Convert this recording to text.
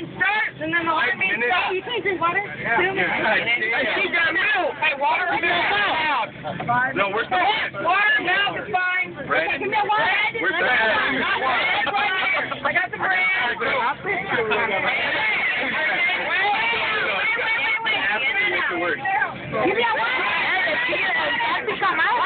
means starts, and then the water means stop. You can't drink water. Yeah. 2 minutes. She got milk. Hey, water is out. No, we're still. Water now is fine. Bread. Give me a water. We're still. I got the bread. Give me a water. Come out.